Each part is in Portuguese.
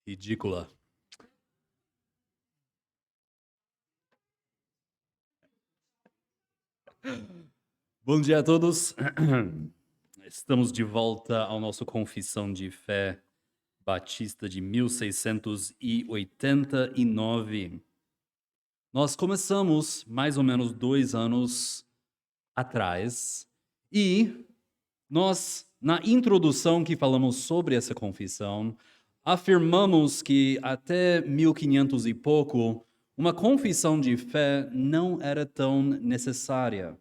Ridícula. Bom dia a todos. Estamos de volta ao nosso Confissão de Fé Batista de 1689. Nós começamos mais ou menos 2 anos atrás e nós, na introdução que falamos sobre essa confissão, afirmamos que até 1500 e pouco, uma confissão de fé não era tão necessária.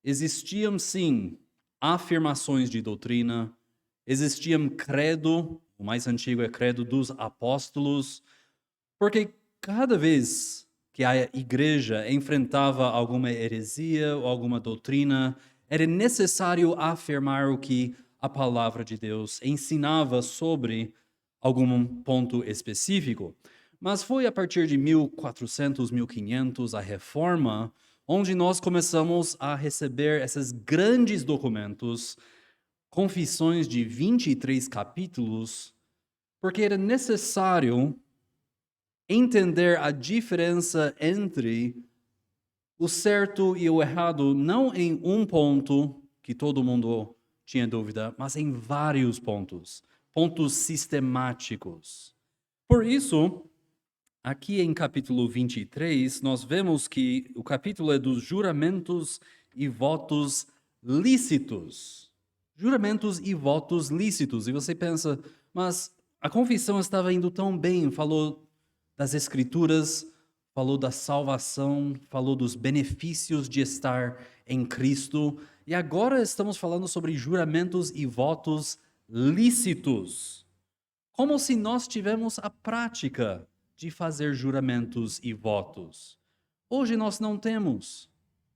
Existiam, sim, afirmações de doutrina, existiam credo, o mais antigo é credo dos apóstolos, porque cada vez que a igreja enfrentava alguma heresia ou alguma doutrina, era necessário afirmar o que a palavra de Deus ensinava sobre algum ponto específico. Mas foi a partir de 1400, 1500, a Reforma, onde nós começamos a receber esses grandes documentos, confissões de 23 capítulos, porque era necessário entender a diferença entre o certo e o errado, não em um ponto que todo mundo tinha dúvida, mas em vários pontos, pontos sistemáticos. Por isso, aqui em capítulo 23, nós vemos que o capítulo é dos juramentos e votos lícitos. Juramentos e votos lícitos. E você pensa, mas a confissão estava indo tão bem, falou das escrituras, falou da salvação, falou dos benefícios de estar em Cristo, e agora estamos falando sobre juramentos e votos lícitos. Como se nós tivéssemos a prática de fazer juramentos e votos. Hoje nós não temos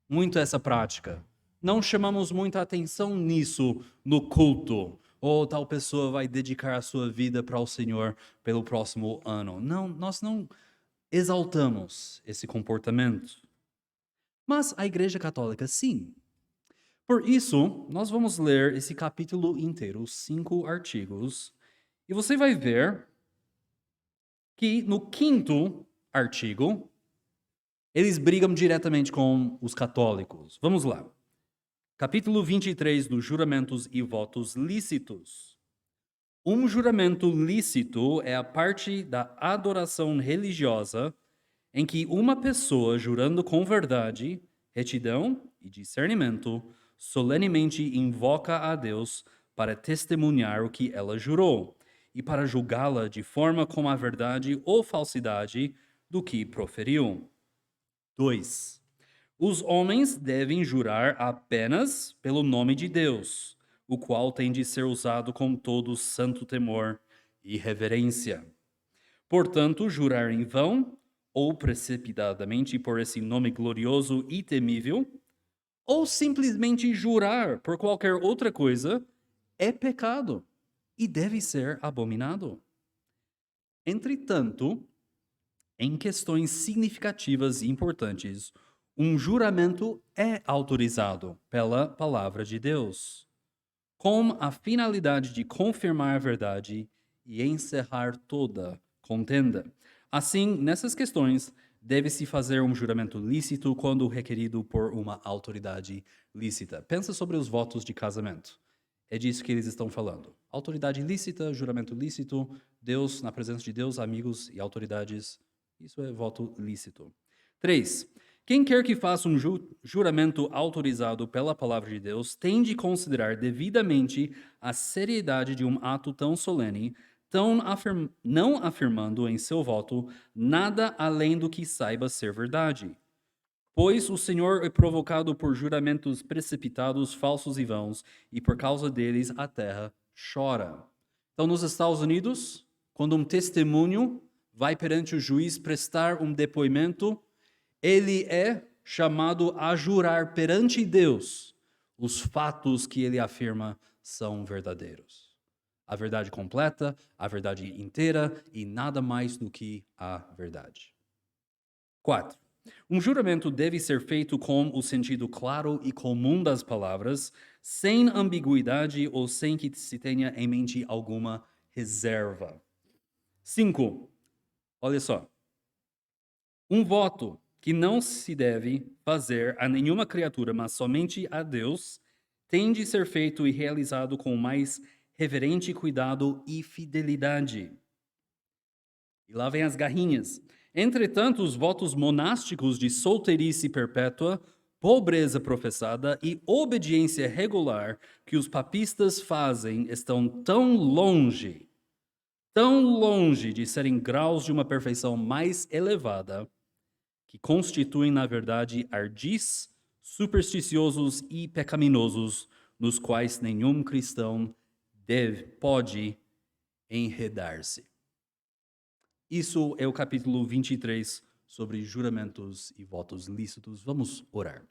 muito essa prática. Não chamamos muita atenção nisso no culto. Ou tal pessoa vai dedicar a sua vida para o Senhor pelo próximo ano. Não, nós não exaltamos esse comportamento. Mas a Igreja Católica, sim. Por isso, nós vamos ler esse capítulo inteiro, 5 artigos, e você vai ver que no 5º artigo, eles brigam diretamente com os católicos. Vamos lá. Capítulo 23 dos juramentos e votos lícitos. Um juramento lícito é a parte da adoração religiosa em que uma pessoa, jurando com verdade, retidão e discernimento, solenemente invoca a Deus para testemunhar o que ela jurou e para julgá-la de forma com a verdade ou falsidade do que proferiu. 2. Os homens devem jurar apenas pelo nome de Deus, o qual tem de ser usado com todo santo temor e reverência. Portanto, jurar em vão, ou precipitadamente por esse nome glorioso e temível, ou simplesmente jurar por qualquer outra coisa, é pecado e deve ser abominado. Entretanto, em questões significativas e importantes, um juramento é autorizado pela palavra de Deus, com a finalidade de confirmar a verdade e encerrar toda contenda. Assim, nessas questões, deve-se fazer um juramento lícito quando requerido por uma autoridade lícita. Pensa sobre os votos de casamento. É disso que eles estão falando. Autoridade lícita, juramento lícito, Deus, na presença de Deus, amigos e autoridades. Isso é voto lícito. 3. Quem quer que faça um juramento autorizado pela palavra de Deus tem de considerar devidamente a seriedade de um ato tão solene, não afirmando em seu voto nada além do que saiba ser verdade. Pois o Senhor é provocado por juramentos precipitados, falsos e vãos, e por causa deles a terra chora. Então, nos Estados Unidos, quando um testemunho vai perante o juiz prestar um depoimento, ele é chamado a jurar perante Deus os fatos que ele afirma são verdadeiros. A verdade completa, a verdade inteira e nada mais do que a verdade. 4. Um juramento deve ser feito com o sentido claro e comum das palavras, sem ambiguidade ou sem que se tenha em mente alguma reserva. 5. Olha só. Um voto que não se deve fazer a nenhuma criatura, mas somente a Deus, tem de ser feito e realizado com o mais reverente cuidado e fidelidade. E lá vem as garrinhas. Entretanto, os votos monásticos de solteirice perpétua, pobreza professada e obediência regular que os papistas fazem estão tão longe de serem graus de uma perfeição mais elevada, que constituem, na verdade, ardis, supersticiosos e pecaminosos, nos quais nenhum cristão pode enredar-se. Isso é o capítulo 23 sobre juramentos e votos lícitos. Vamos orar.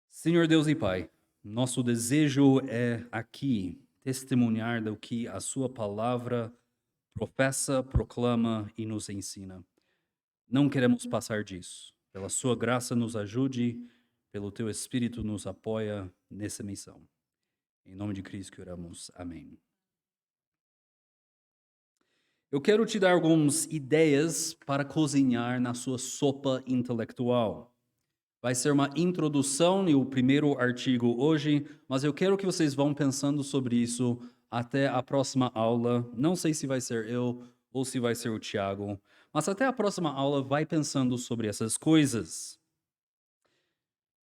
Senhor Deus e Pai, nosso desejo é aqui testemunhar do que a Sua palavra professa, proclama e nos ensina. Não queremos passar disso. Pela Sua graça, nos ajude, pelo Teu Espírito, nos apoia nessa missão. Em nome de Cristo que oramos. Amém. Eu quero te dar algumas ideias para cozinhar na sua sopa intelectual. Vai ser uma introdução e o primeiro artigo hoje, mas eu quero que vocês vão pensando sobre isso até a próxima aula. Não sei se vai ser eu ou se vai ser o Tiago, mas até a próxima aula vai pensando sobre essas coisas.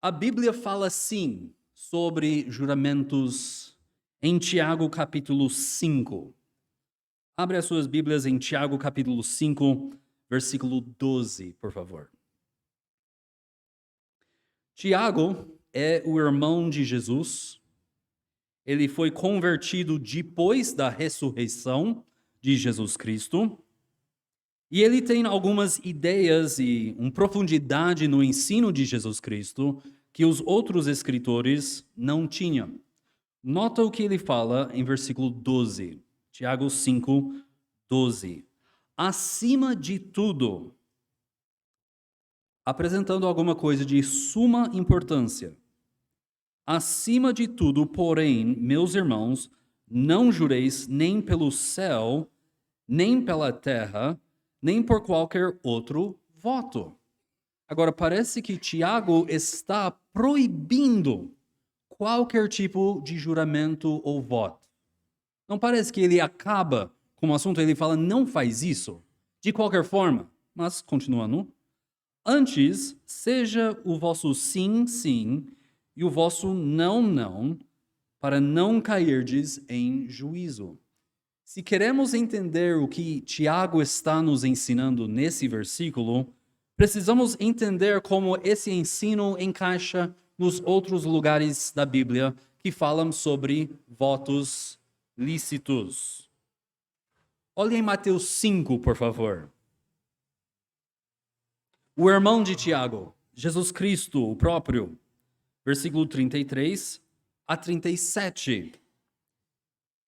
A Bíblia fala sim sobre juramentos em Tiago capítulo 5. Abre as suas Bíblias em Tiago capítulo 5, versículo 12, por favor. Tiago é o irmão de Jesus. Ele foi convertido depois da ressurreição de Jesus Cristo. E ele tem algumas ideias e uma profundidade no ensino de Jesus Cristo que os outros escritores não tinham. Nota o que ele fala em versículo 12. Tiago 5, 12. Acima de tudo, apresentando alguma coisa de suma importância. Acima de tudo, porém, meus irmãos, não jureis nem pelo céu, nem pela terra, nem por qualquer outro voto. Agora, parece que Tiago está proibindo qualquer tipo de juramento ou voto. Não parece que ele acaba com o assunto, ele fala, não faz isso, de qualquer forma. Mas, continuando, antes, seja o vosso sim, sim, e o vosso não, não, para não cairdes em juízo. Se queremos entender o que Tiago está nos ensinando nesse versículo, precisamos entender como esse ensino encaixa nos outros lugares da Bíblia que falam sobre votos lícitos. Olhe em Mateus 5, por favor. O irmão de Tiago, Jesus Cristo, o próprio, versículo 33 a 37.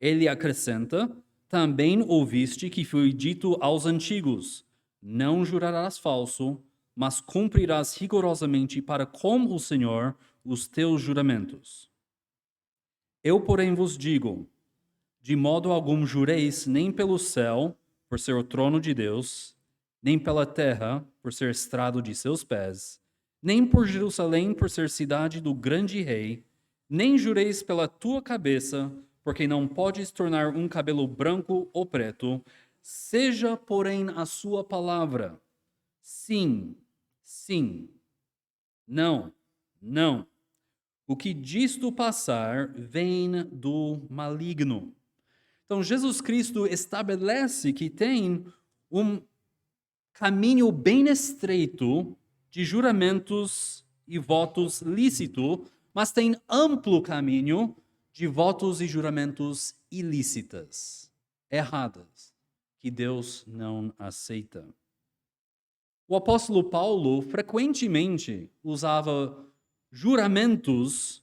Ele acrescenta, também ouviste que foi dito aos antigos, não jurarás falso, mas cumprirás rigorosamente para com o Senhor os teus juramentos. Eu, porém, vos digo, de modo algum jureis nem pelo céu, por ser o trono de Deus, nem pela terra, por ser estrado de seus pés, nem por Jerusalém, por ser cidade do grande rei, nem jureis pela tua cabeça, porque não podes tornar um cabelo branco ou preto, seja, porém, a sua palavra. Sim, sim. Não, não. O que disto passar vem do maligno. Então, Jesus Cristo estabelece que tem um caminho bem estreito de juramentos e votos lícitos, mas tem amplo caminho de votos e juramentos ilícitas, erradas, que Deus não aceita. O apóstolo Paulo frequentemente usava juramentos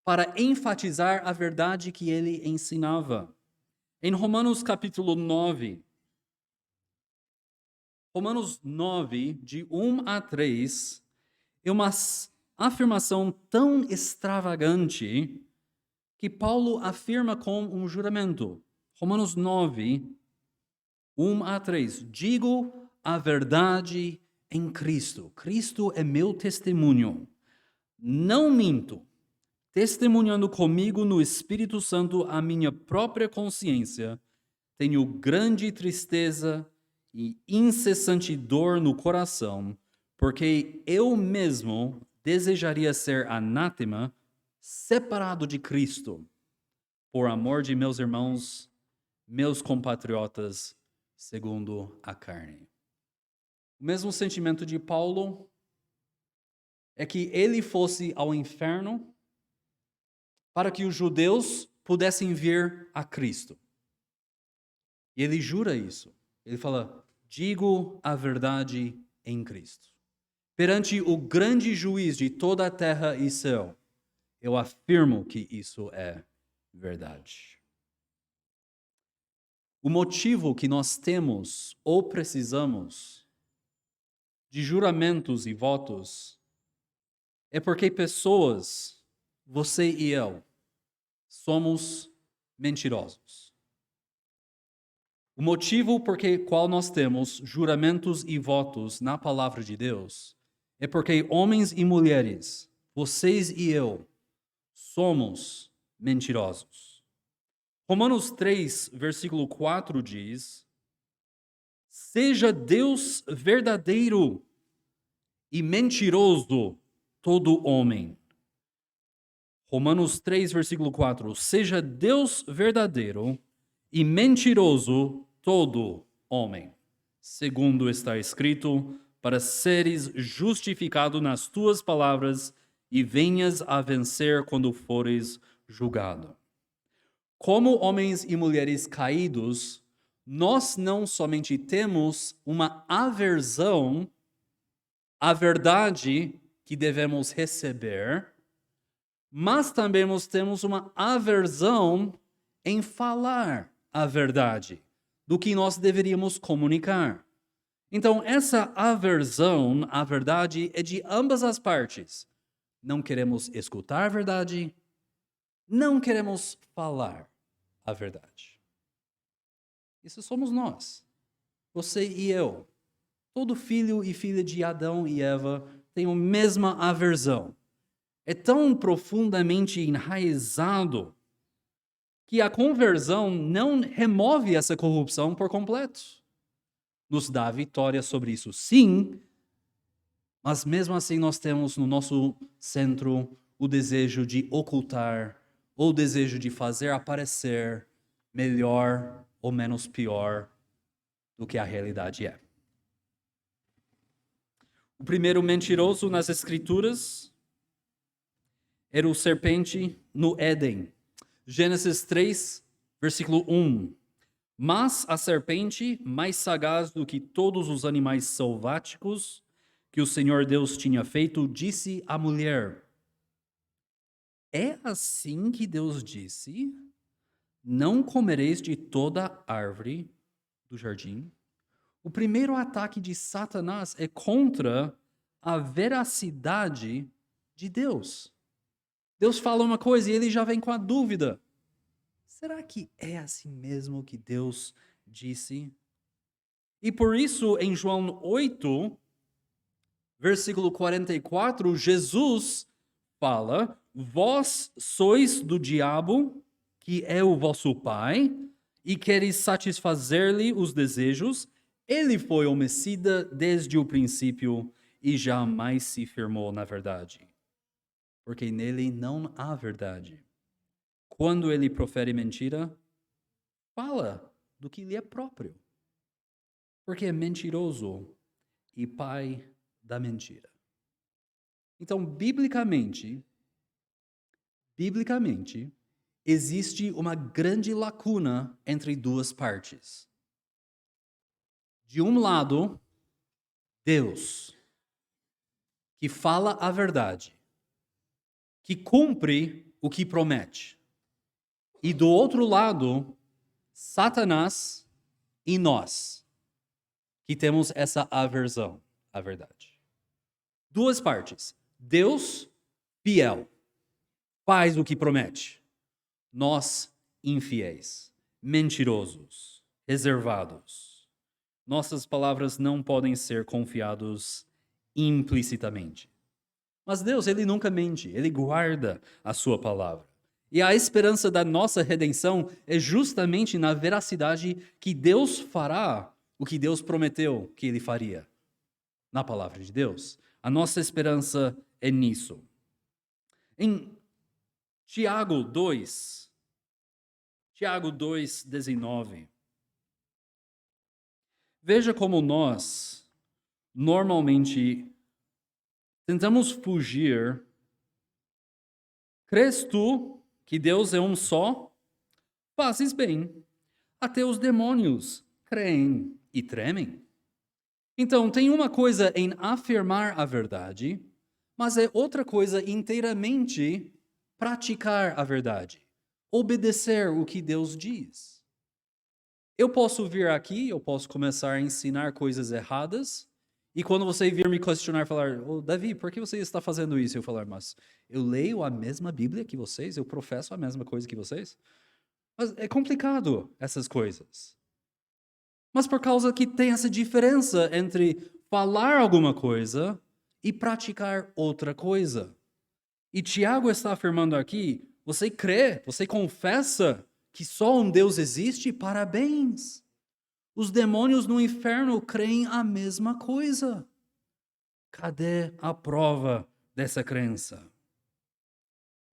para enfatizar a verdade que ele ensinava. Em Romanos capítulo 9, de 1 a 3, é uma afirmação tão extravagante que Paulo afirma com um juramento. Romanos 9, a 3. Digo a verdade em Cristo. Cristo é meu testemunho. Não minto. Testemunhando comigo no Espírito Santo a minha própria consciência, tenho grande tristeza e incessante dor no coração, porque eu mesmo desejaria ser anátema, separado de Cristo, por amor de meus irmãos, meus compatriotas, segundo a carne. O mesmo sentimento de Paulo é que ele fosse ao inferno para que os judeus pudessem vir a Cristo. E ele jura isso. Ele fala: digo a verdade em Cristo. Perante o grande juiz de toda a terra e céu, eu afirmo que isso é verdade. O motivo que nós temos ou precisamos de juramentos e votos é porque pessoas, você e eu, somos mentirosos. O motivo por qual nós temos juramentos e votos na palavra de Deus é porque homens e mulheres, vocês e eu, somos mentirosos. Romanos 3, versículo 4 diz: seja Deus verdadeiro e mentiroso todo homem. Romanos 3, versículo 4. Seja Deus verdadeiro e mentiroso todo homem. Segundo está escrito, para seres justificado nas tuas palavras e venhas a vencer quando fores julgado. Como homens e mulheres caídos, nós não somente temos uma aversão à verdade que devemos receber, mas também nós temos uma aversão em falar a verdade, do que nós deveríamos comunicar. Então, essa aversão à verdade é de ambas as partes. Não queremos escutar a verdade, não queremos falar a verdade. Isso somos nós, você e eu. Todo filho e filha de Adão e Eva tem a mesma aversão. É tão profundamente enraizado que a conversão não remove essa corrupção por completo. Nos dá vitória sobre isso, sim, mas mesmo assim nós temos no nosso centro o desejo de ocultar, ou o desejo de fazer aparecer melhor ou menos pior do que a realidade é. O primeiro mentiroso nas Escrituras era o serpente no Éden. Gênesis 3, versículo 1. Mas a serpente, mais sagaz do que todos os animais selváticos que o Senhor Deus tinha feito, disse à mulher: é assim que Deus disse: não comereis de toda árvore do jardim? O primeiro ataque de Satanás é contra a veracidade de Deus. Deus fala uma coisa e ele já vem com a dúvida. Será que é assim mesmo que Deus disse? E por isso, em João 8, versículo 44, Jesus fala: vós sois do diabo, que é o vosso pai, e quereis satisfazer-lhe os desejos. Ele foi homicida desde o princípio e jamais se firmou na verdade, porque nele não há verdade. Quando ele profere mentira, fala do que lhe é próprio, porque é mentiroso e pai da mentira. Então, biblicamente, existe uma grande lacuna entre duas partes. De um lado, Deus, que fala a verdade, que cumpre o que promete. E do outro lado, Satanás e nós, que temos essa aversão à verdade. Duas partes. Deus, fiel, faz o que promete. Nós, infiéis, mentirosos, reservados. nossas palavras não podem ser confiadas implicitamente. Mas Deus, ele nunca mente, ele guarda a sua palavra. E a esperança da nossa redenção é justamente na veracidade que Deus fará o que Deus prometeu que ele faria na palavra de Deus. A nossa esperança é nisso. Em Tiago 2:19. Veja como nós normalmente tentamos fugir. Crês tu que Deus é um só? Fazes bem. Até os demônios creem e tremem. Então, tem uma coisa em afirmar a verdade, mas é outra coisa inteiramente praticar a verdade, obedecer o que Deus diz. Eu posso vir aqui, eu posso começar a ensinar coisas erradas, e quando você vir me questionar, falar, Davi, por que você está fazendo isso? Eu falar, mas eu leio a mesma Bíblia que vocês, eu professo a mesma coisa que vocês. Mas é complicado essas coisas. Mas por causa que tem essa diferença entre falar alguma coisa e praticar outra coisa. E Tiago está afirmando aqui, você crê, você confessa que só um Deus existe? Parabéns! Os demônios no inferno creem a mesma coisa. Cadê a prova dessa crença?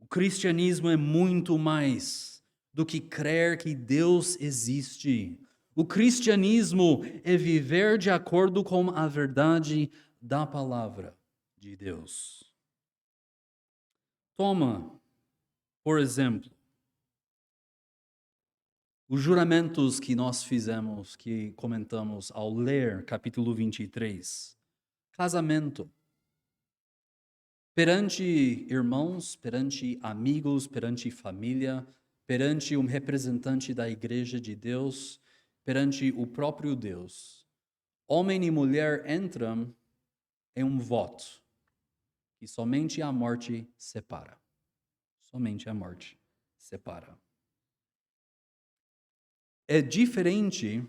O cristianismo é muito mais do que crer que Deus existe. O cristianismo é viver de acordo com a verdade da palavra de Deus. Toma, por exemplo, os juramentos que nós fizemos, que comentamos ao ler capítulo 23. Casamento. Perante irmãos, perante amigos, perante família, perante um representante da igreja de Deus, perante o próprio Deus. Homem e mulher entram em um voto e somente a morte separa. Somente a morte separa. É diferente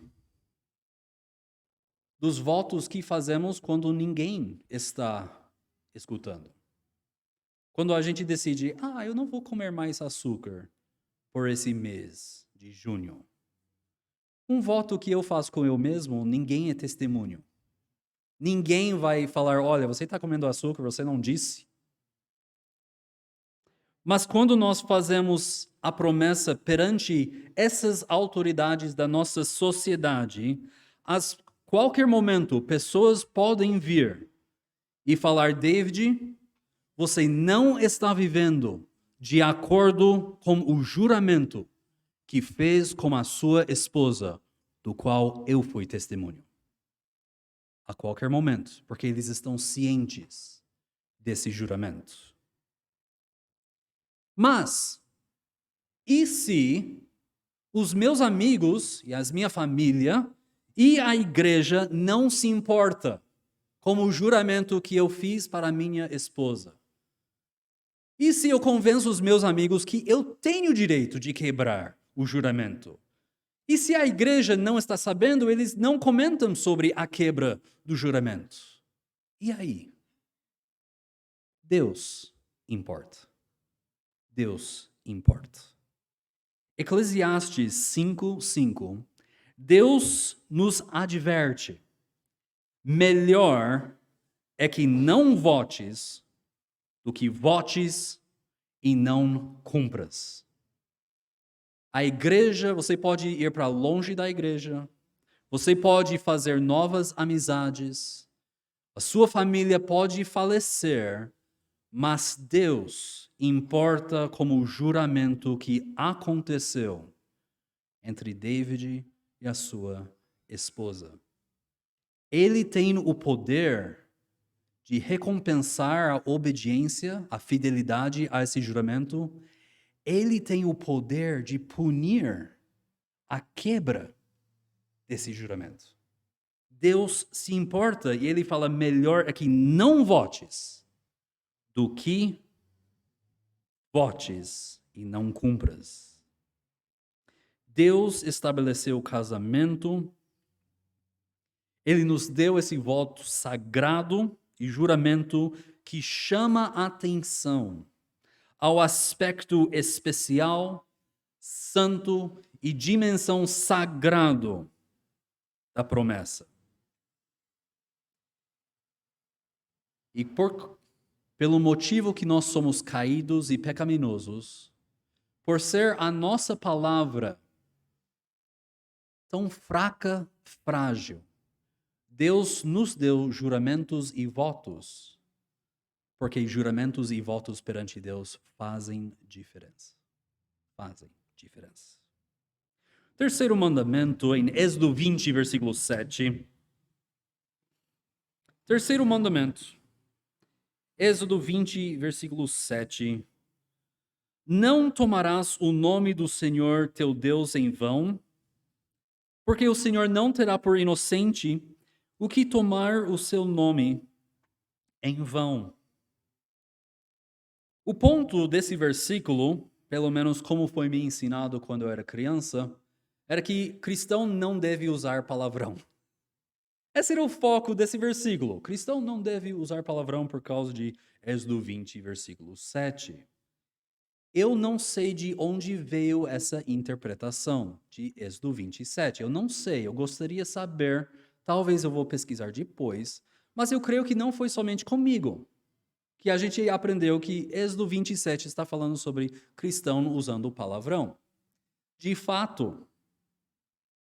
dos votos que fazemos quando ninguém está escutando. Quando a gente decide, eu não vou comer mais açúcar por esse mês de junho. Um voto que eu faço com eu mesmo, ninguém é testemunho. Ninguém vai falar, olha, você está comendo açúcar, você não disse. Mas quando nós fazemos a promessa perante essas autoridades da nossa sociedade, a qualquer momento pessoas podem vir e falar, David, você não está vivendo de acordo com o juramento que fez com a sua esposa, do qual eu fui testemunho. A qualquer momento, porque eles estão cientes desse juramento. Mas, e se os meus amigos e a minha família e a igreja não se importa com o juramento que eu fiz para a minha esposa? E se eu convenço os meus amigos que eu tenho o direito de quebrar o juramento? E se a igreja não está sabendo, eles não comentam sobre a quebra do juramento? E aí? Deus importa. Deus importa. Eclesiastes 5:5. Deus nos adverte: melhor é que não votes do que votes e não cumpras. A igreja, você pode ir para longe da igreja, você pode fazer novas amizades, a sua família pode falecer, mas Deus importa como o juramento que aconteceu entre David e a sua esposa. Ele tem o poder de recompensar a obediência, a fidelidade a esse juramento. Ele tem o poder de punir a quebra desse juramento. Deus se importa e ele fala, melhor é que não votes do que votes e não cumpras. Deus estabeleceu o casamento Ele nos deu esse voto sagrado e juramento que chama a atenção ao aspecto especial, santo e dimensão sagrado da promessa. E pelo motivo que nós somos caídos e pecaminosos, por ser a nossa palavra tão fraca, frágil, Deus nos deu juramentos e votos, porque juramentos e votos perante Deus fazem diferença. Fazem diferença. Terceiro mandamento, em Êxodo 20, versículo 7. Terceiro mandamento, Êxodo 20, versículo 7. Não tomarás o nome do Senhor teu Deus em vão, porque o Senhor não terá por inocente o que tomar o seu nome em vão. O ponto desse versículo, pelo menos como foi me ensinado quando eu era criança, era que cristão não deve usar palavrão. Esse era o foco desse versículo. Cristão não deve usar palavrão por causa de Êxodo 20, versículo 7. Eu não sei de onde veio essa interpretação de Êxodo 27. Eu não sei, eu gostaria de saber. Talvez eu vou pesquisar depois. Mas eu creio que não foi somente comigo que a gente aprendeu que Êxodo 27 está falando sobre cristão usando palavrão. De fato,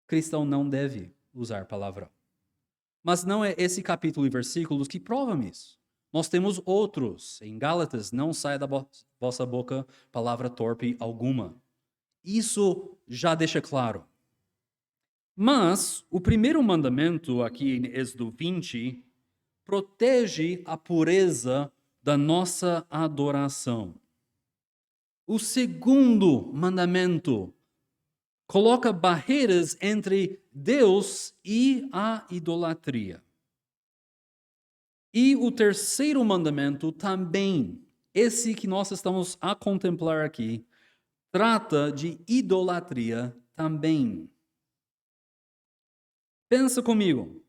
cristão não deve usar palavrão. Mas não é esse capítulo e versículos que provam isso. Nós temos outros. Em Gálatas, não saia da vossa boca palavra torpe alguma. Isso já deixa claro. Mas o primeiro mandamento aqui em Êxodo 20 protege a pureza da nossa adoração. O segundo mandamento coloca barreiras entre Deus e a idolatria. E o terceiro mandamento também, esse que nós estamos a contemplar aqui, trata de idolatria também. Pensa comigo.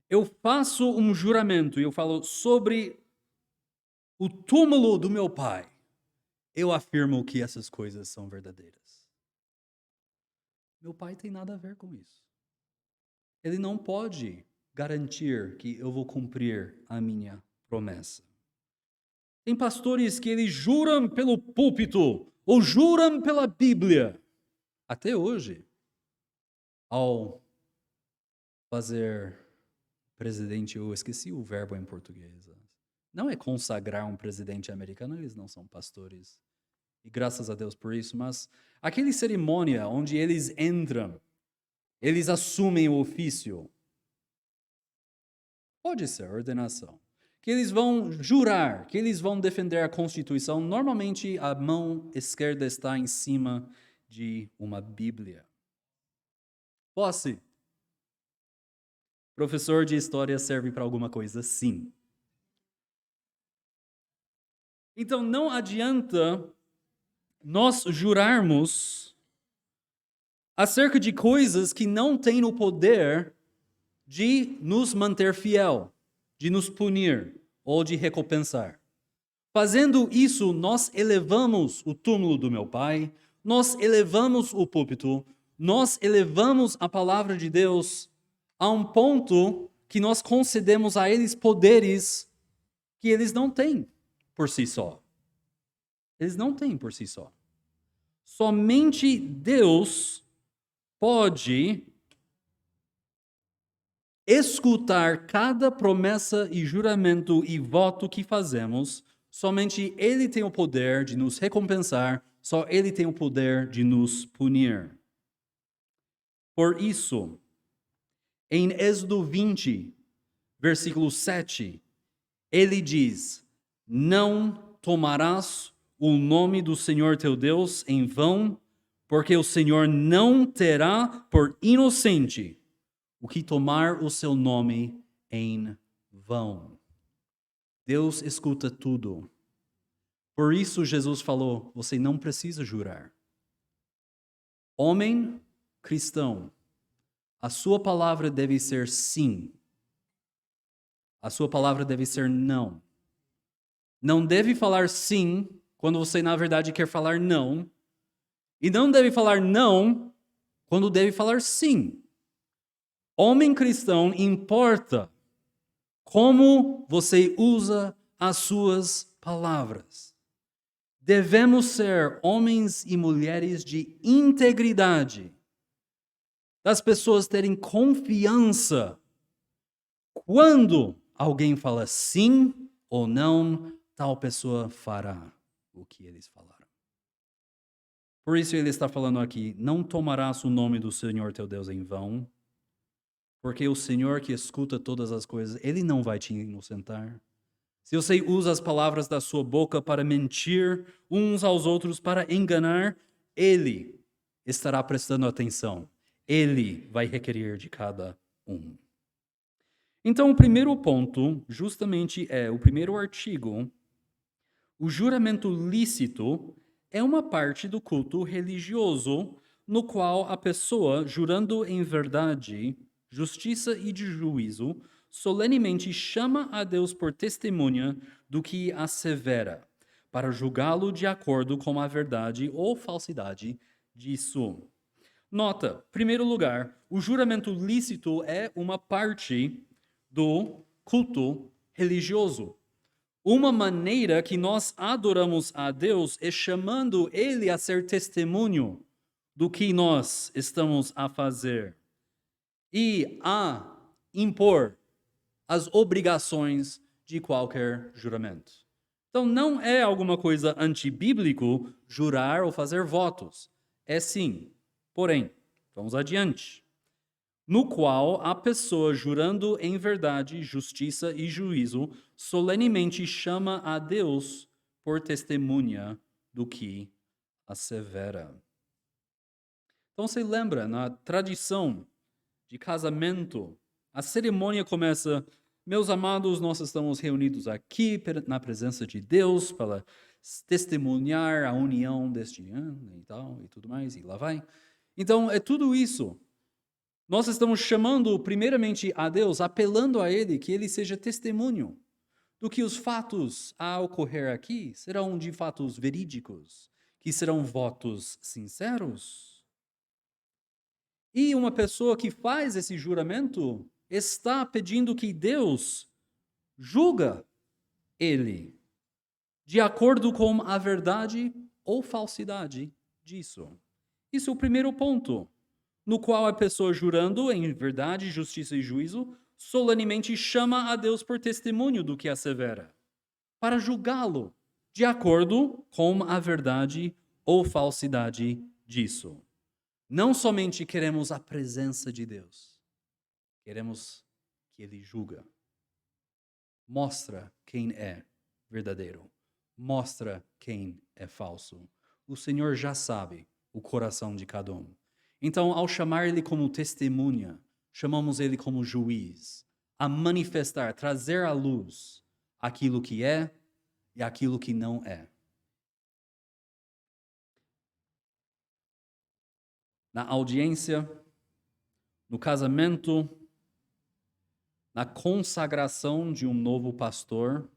Eu faço um juramento e eu falo sobre o túmulo do meu pai. Eu afirmo que essas coisas são verdadeiras. Meu pai tem nada a ver com isso. Ele não pode garantir que eu vou cumprir a minha promessa. Tem pastores que eles juram pelo púlpito ou juram pela Bíblia. Até hoje, ao fazer presidente, eu esqueci o verbo em português. Não é consagrar um presidente americano, eles não são pastores. E graças a Deus por isso, mas aquela cerimônia onde eles entram, eles assumem o ofício. Pode ser ordenação. Que eles vão jurar, que eles vão defender a Constituição. Normalmente a mão esquerda está em cima de uma Bíblia. Posse. Professor de história serve para alguma coisa, sim. Então não adianta nós jurarmos acerca de coisas que não têm o poder de nos manter fiel, de nos punir ou de recompensar. Fazendo isso, nós elevamos o túmulo do meu pai, nós elevamos o púlpito, nós elevamos a palavra de Deus a um ponto que nós concedemos a eles poderes que eles não têm por si só. Eles não têm por si só. Somente Deus pode escutar cada promessa e juramento e voto que fazemos. Somente Ele tem o poder de nos recompensar, só Ele tem o poder de nos punir. Por isso, em Êxodo 20, versículo 7, ele diz: não tomarás o nome do Senhor teu Deus em vão, porque o Senhor não terá por inocente o que tomar o seu nome em vão. Deus escuta tudo. Por isso Jesus falou, você não precisa jurar. Homem cristão, A sua palavra deve ser sim. A sua palavra deve ser não. Não deve falar sim quando você, na verdade, quer falar não. E não deve falar não quando deve falar sim. Homem cristão importa como você usa as suas palavras. Devemos ser homens e mulheres de integridade, das pessoas terem confiança quando alguém fala sim ou não, tal pessoa fará o que eles falaram. Por isso ele está falando aqui, não tomarás o nome do Senhor teu Deus em vão, porque o Senhor que escuta todas as coisas, ele não vai te inocentar. Se você usa as palavras da sua boca para mentir uns aos outros, para enganar, ele estará prestando atenção. Ele vai requerer de cada um. Então, o primeiro ponto, justamente o primeiro artigo, o juramento lícito é uma parte do culto religioso no qual a pessoa, jurando em verdade, justiça e de juízo, solenemente chama a Deus por testemunha do que assevera, para julgá-lo de acordo com a verdade ou falsidade disso. Nota, primeiro lugar, o juramento lícito é uma parte do culto religioso. Uma maneira que nós adoramos a Deus é chamando Ele a ser testemunho do que nós estamos a fazer e a impor as obrigações de qualquer juramento. Então, não é alguma coisa antibíblico jurar ou fazer votos. É sim. Porém, vamos adiante. No qual a pessoa, jurando em verdade, justiça e juízo, solenemente chama a Deus por testemunha do que assevera. Então, você lembra, na tradição de casamento, a cerimônia começa: meus amados, nós estamos reunidos aqui na presença de Deus para testemunhar a união deste ano e tal, e tudo mais, e lá vai. Então, é tudo isso. Nós estamos chamando primeiramente a Deus, apelando a Ele que Ele seja testemunho do que os fatos a ocorrer aqui serão de fatos verídicos, que serão votos sinceros. E uma pessoa que faz esse juramento está pedindo que Deus julga ele de acordo com a verdade ou falsidade disso. Isso é o primeiro ponto, no qual a pessoa, jurando em verdade, justiça e juízo, solenemente chama a Deus por testemunho do que assevera, para julgá-lo de acordo com a verdade ou falsidade disso. Não somente queremos a presença de Deus, queremos que Ele julga. Mostra quem é verdadeiro. Mostra quem é falso. O Senhor já sabe o coração de cada um. Então, ao chamar Ele como testemunha, chamamos Ele como juiz, a manifestar, trazer à luz aquilo que é e aquilo que não é. Na audiência, no casamento, na consagração de um novo pastor,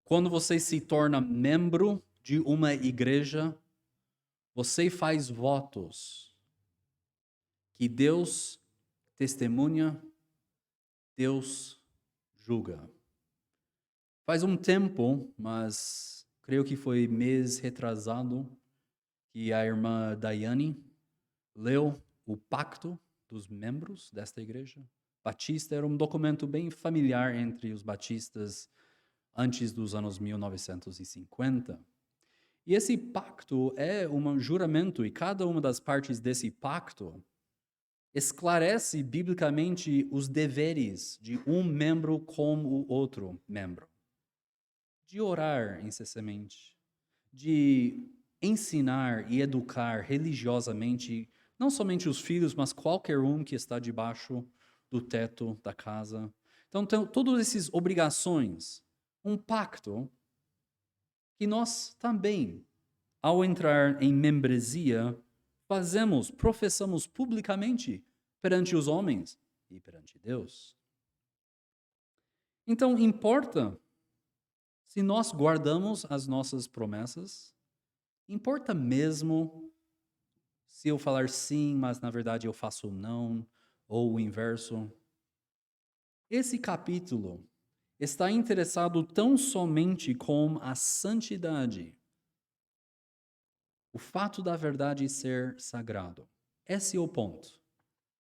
quando você se torna membro de uma igreja, você faz votos que Deus testemunha, Deus julga. Faz um tempo, mas creio que foi mês retrasado, que a irmã Daiane leu o pacto dos membros desta igreja. Batista era um documento bem familiar entre os batistas antes dos anos 1950. E esse pacto é um juramento, e cada uma das partes desse pacto esclarece biblicamente os deveres de um membro com o outro membro. De orar incessantemente, de ensinar e educar religiosamente, não somente os filhos, mas qualquer um que está debaixo do teto da casa. Então, todas essas obrigações, um pacto que nós também, ao entrar em membresia, professamos publicamente perante os homens e perante Deus. Então, importa se nós guardamos as nossas promessas? Importa mesmo se eu falar sim, mas na verdade eu faço não, ou o inverso? Esse capítulo está interessado tão somente com a santidade, o fato da verdade ser sagrado. Esse é o ponto.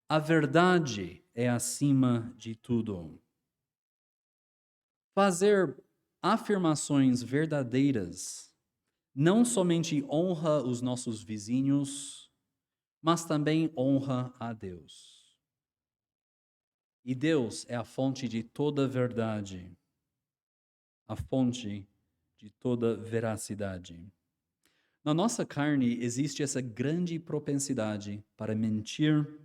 A verdade é acima de tudo. Fazer afirmações verdadeiras não somente honra os nossos vizinhos, mas também honra a Deus. E Deus é a fonte de toda verdade, a fonte de toda veracidade. Na nossa carne existe essa grande propensidade para mentir,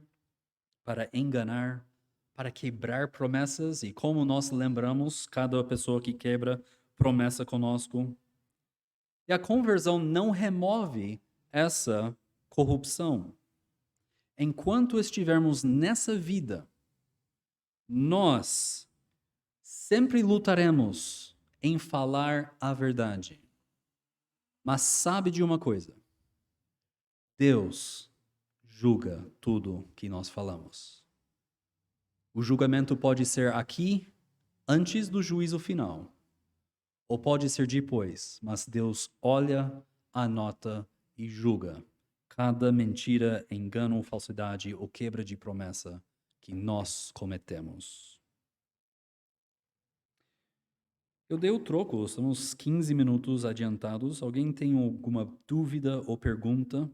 para enganar, para quebrar promessas, e como nós lembramos, cada pessoa que quebra promessa conosco. E a conversão não remove essa corrupção. Enquanto estivermos nessa vida, nós sempre lutaremos em falar a verdade. Mas sabe de uma coisa? Deus julga tudo que nós falamos. O julgamento pode ser aqui, antes do juízo final, ou pode ser depois, mas Deus olha, anota e julga cada mentira, engano, falsidade ou quebra de promessa que nós cometemos. Eu dei o troco, estamos 15 minutos adiantados. Alguém tem alguma dúvida ou pergunta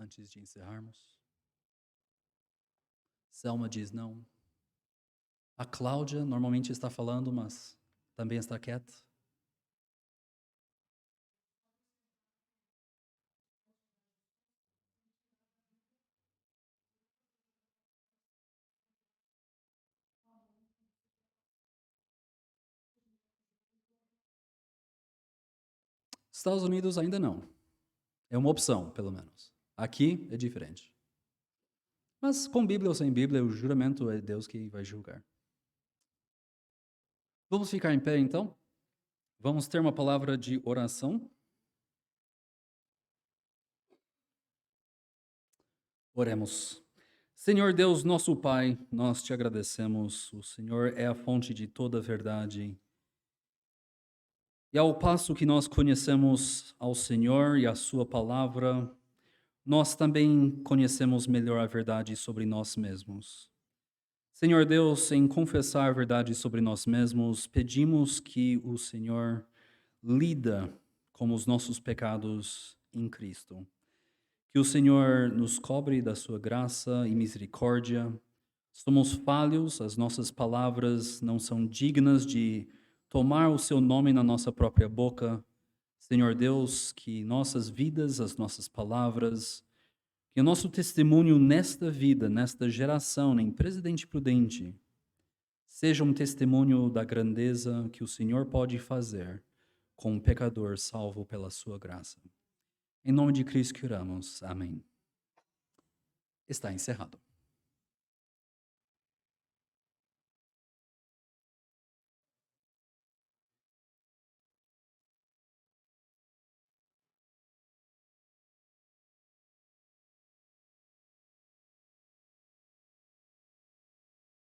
antes de encerrarmos? Selma diz não. A Cláudia normalmente está falando, mas também está quieta. Estados Unidos ainda não. É uma opção, pelo menos. Aqui é diferente. Mas com Bíblia ou sem Bíblia, o juramento é Deus que vai julgar. Vamos ficar em pé, então? Vamos ter uma palavra de oração? Oremos. Senhor Deus, nosso Pai, nós te agradecemos. O Senhor é a fonte de toda a verdade. E ao passo que nós conhecemos ao Senhor e a Sua palavra, nós também conhecemos melhor a verdade sobre nós mesmos. Senhor Deus, em confessar a verdade sobre nós mesmos, pedimos que o Senhor lida com os nossos pecados em Cristo. Que o Senhor nos cobre da sua graça e misericórdia. Somos falhos, as nossas palavras não são dignas de tomar o seu nome na nossa própria boca. Senhor Deus, que nossas vidas, as nossas palavras, que o nosso testemunho nesta vida, nesta geração, em Presidente Prudente, seja um testemunho da grandeza que o Senhor pode fazer com um pecador salvo pela sua graça. Em nome de Cristo que oramos. Amém. Está encerrado.